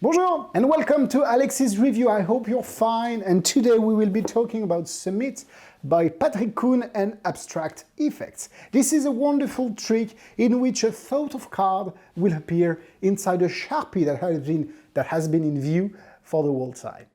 Bonjour and welcome to Alexis Review. I hope you're fine, and today we will be talking about Summit by Patrick Kun and Abstract Effects. This is a wonderful trick in which a photo card will appear inside a Sharpie that has been in view for the whole time.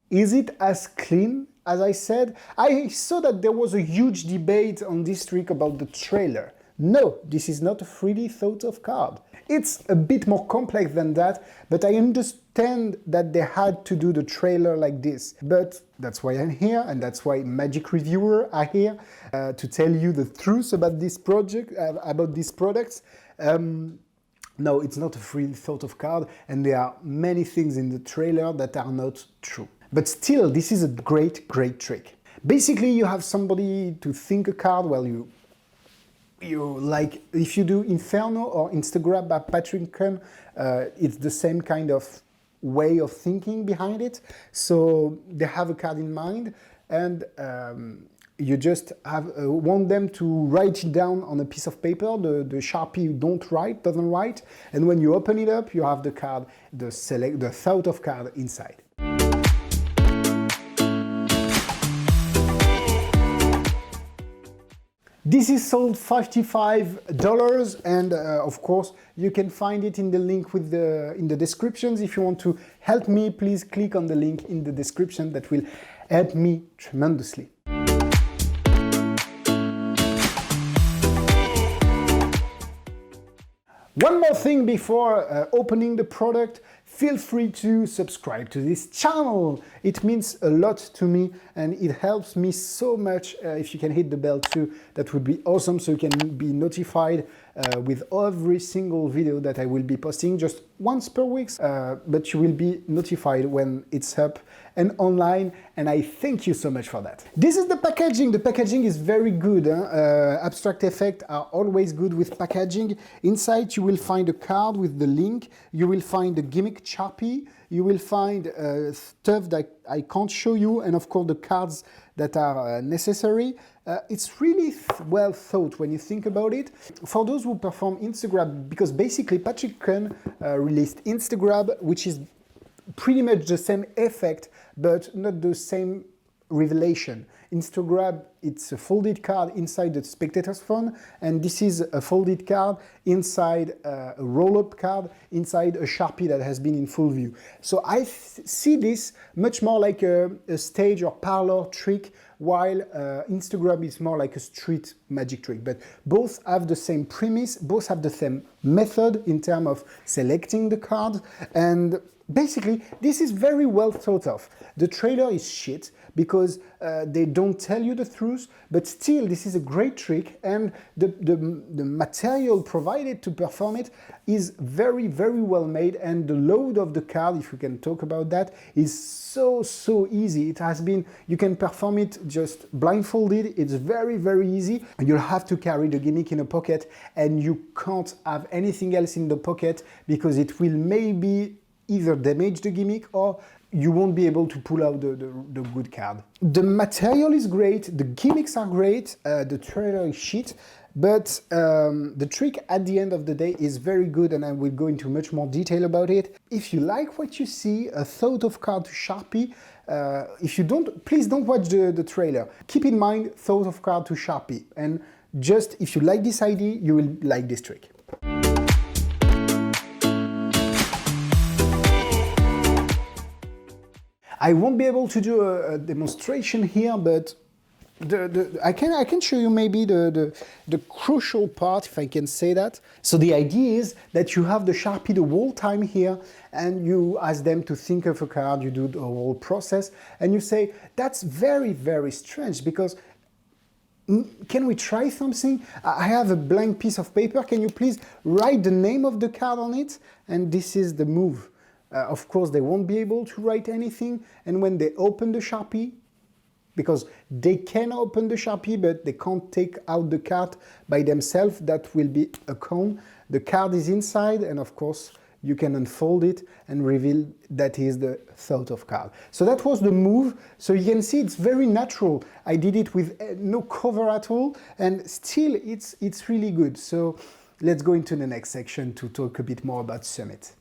Is it as clean as I said? I saw that there was a huge debate on this trick about the trailer. No, this is not a 3D photo card. It's a bit more complex than that, but I understand that they had to do the trailer like this. But that's why I'm here, and that's why Magic Reviewer are here to tell you the truth about this project, about these products. No, it's not a 3D photo card, and there are many things in the trailer that are not true. But still, this is a great trick. Basically, you have somebody to think a card. Well, you like, if you do Inferno or Instagram by Patrick Kun, it's the same kind of way of thinking behind it. So they have a card in mind, and you just want them to write it down on a piece of paper. The Sharpie doesn't write, and when you open it up, you have the card, the thought of card inside. This is sold $55, and of course you can find it in the link in the descriptions. If you want to help me, please click on the link in the description. That will help me tremendously. One more thing before opening the product, feel free to subscribe to this channel. It means a lot to me and it helps me so much. If you can hit the bell too, that would be awesome, so you can be notified with every single video that I will be posting, just once per week, but you will be notified when it's up and online, and I thank you so much for that. This is the packaging. The packaging is very good. Abstract Effects are always good with packaging. Inside you will find a card with the link, you will find the gimmick Sharpie, you will find stuff that I can't show you, and of course the cards that are necessary. It's really well thought when you think about it. For those who perform Instagram, because basically Patrick Kun released Instagram, which is pretty much the same effect, but not the same revelation. Instagram, it's a folded card inside the spectator's phone, and this is a folded card inside a roll-up card inside a Sharpie that has been in full view. So I see this much more like a stage or parlor trick, while Instagram is more like a street magic trick. But both have the same premise, both have the same method in terms of selecting the card, and basically, this is very well thought of. The trailer is shit because they don't tell you the truth, but still, this is a great trick, and the material provided to perform it is very well made, and the load of the card, if we can talk about that, is so easy. It has been, you can perform it just blindfolded. It's very easy. You'll have to carry the gimmick in a pocket, and you can't have anything else in the pocket because it will maybe either damage the gimmick or you won't be able to pull out the good card. The material is great, the gimmicks are great, the trailer is shit, but the trick at the end of the day is very good, and I will go into much more detail about it. If you like what you see, a thought of card to Sharpie, if you don't, please don't watch the trailer. Keep in mind, thought of card to Sharpie, and just if you like this idea, you will like this trick. I won't be able to do a demonstration here, but I can show you maybe the crucial part, if I can say that. So the idea is that you have the Sharpie the whole time here, and you ask them to think of a card, you do the whole process, and you say, that's very strange, because can we try something? I have a blank piece of paper, can you please write the name of the card on it? And this is the move. Of course, they won't be able to write anything, and when they open the Sharpie, because they can open the Sharpie, but they can't take out the card by themselves, that will be a con. The card is inside, and of course, you can unfold it and reveal that is the thought of card. So that was the move. So you can see it's very natural. I did it with no cover at all, and still it's really good. So let's go into the next section to talk a bit more about Summit.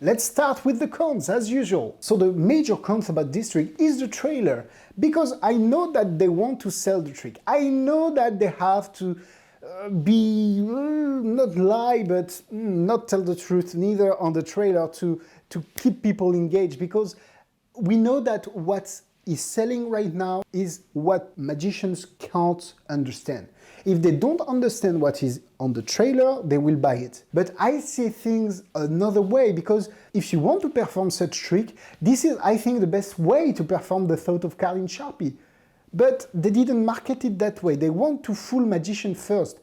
Let's start with the cons, as usual. So the major cons about this trick is the trailer, because I know that they want to sell the trick. I know that they have to not lie, but not tell the truth, neither on the trailer to keep people engaged, because we know that what is selling right now is what magicians can't understand. If they don't understand what is on the trailer, they will buy it. But I see things another way, because if you want to perform such trick, this is, I think, the best way to perform the thought of card in Sharpie. But they didn't market it that way. They want to fool magician first,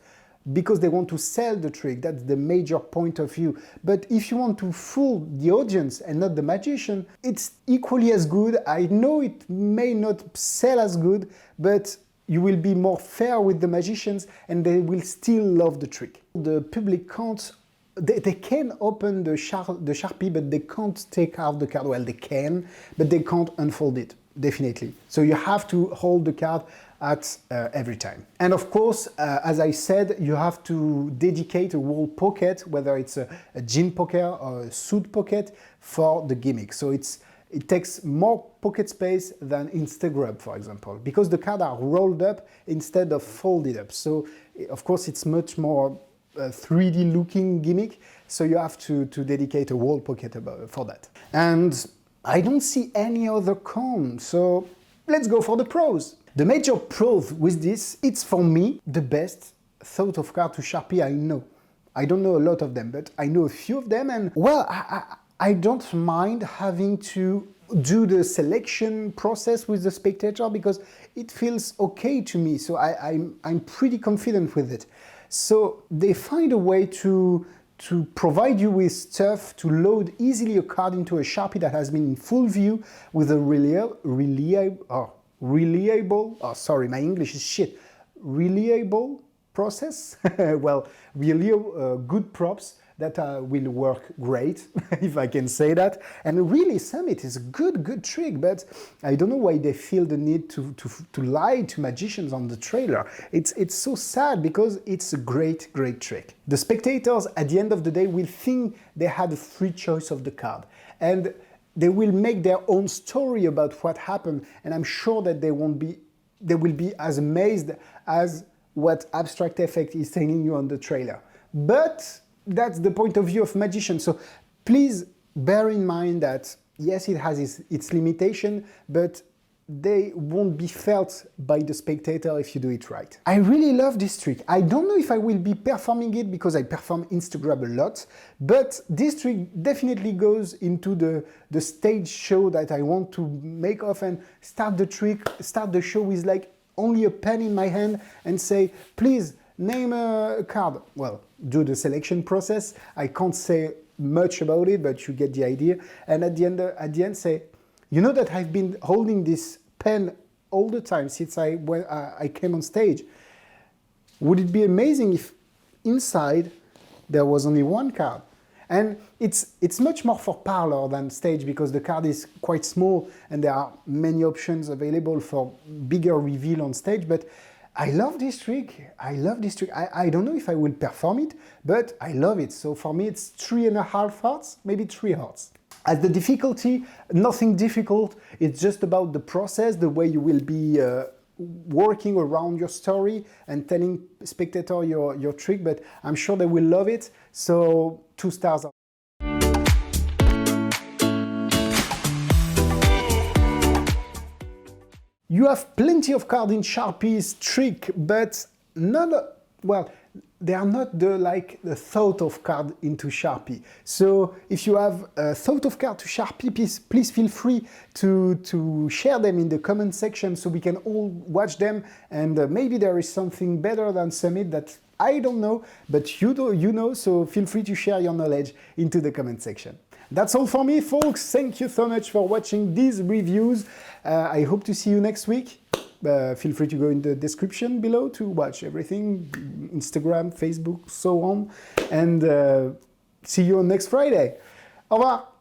because they want to sell the trick. That's the major point of view. But if you want to fool the audience and not the magician, it's equally as good. I know it may not sell as good, but you will be more fair with the magicians and they will still love the trick. The public can't, they can open the Sharpie, but they can't take out the card. Well, they can, but they can't unfold it, definitely. So you have to hold the card at every time. And of course, as I said, you have to dedicate a whole pocket, whether it's a gin pocket or a suit pocket, for the gimmick. So it takes more pocket space than Instagram, for example, because the cards are rolled up instead of folded up. So of course it's much more 3D looking gimmick, so you have to dedicate a whole pocket for that. And I don't see any other con, so let's go for the pros. The major pros with this, it's for me the best thought of card to Sharpie I know. I don't know a lot of them, but I know a few of them, and well, I don't mind having to do the selection process with the spectator because it feels okay to me, so I'm pretty confident with it. So they find a way to provide you with stuff to load easily a card into a Sharpie that has been in full view with a reliable process. Well, really good props that will work great, if I can say that. And really, Summit is a good trick, but I don't know why they feel the need to lie to magicians on the trailer. It's so sad, because it's a great trick. The spectators, at the end of the day, will think they had a free choice of the card. And they will make their own story about what happened, and I'm sure that they will be as amazed as what Abstract Effect is telling you on the trailer. But that's the point of view of magicians. So please bear in mind that yes, it has its limitation, but they won't be felt by the spectator if you do it right. I really love this trick. I don't know if I will be performing it because I perform Instagram a lot, but this trick definitely goes into the stage show that I want to make of, and start the show with like only a pen in my hand and say, please name a card. Well, do the selection process. I can't say much about it, but you get the idea. And at the end say, you know that I've been holding this pen all the time since I came on stage. Would it be amazing if inside there was only one card? And it's much more for parlor than stage, because the card is quite small and there are many options available for bigger reveal on stage. But I love this trick. I don't know if I will perform it, but I love it. So for me, it's 3.5 hearts, maybe 3 hearts. As the difficulty, nothing difficult. It's just about the process, the way you will be working around your story and telling spectator your trick, but I'm sure they will love it. So 2 stars. You have plenty of cards in Sharpie's trick, but they are not the thought of card into Sharpie. So if you have a thought of card to Sharpie, please feel free to share them in the comment section so we can all watch them, and maybe there is something better than Summit that I don't know, but you know, so feel free to share your knowledge into the comment section. That's all for me, folks. Thank you so much for watching these reviews. I hope to see you next week. Feel free to go in the description below to watch everything, Instagram, Facebook, so on. And see you on next Friday. Au revoir.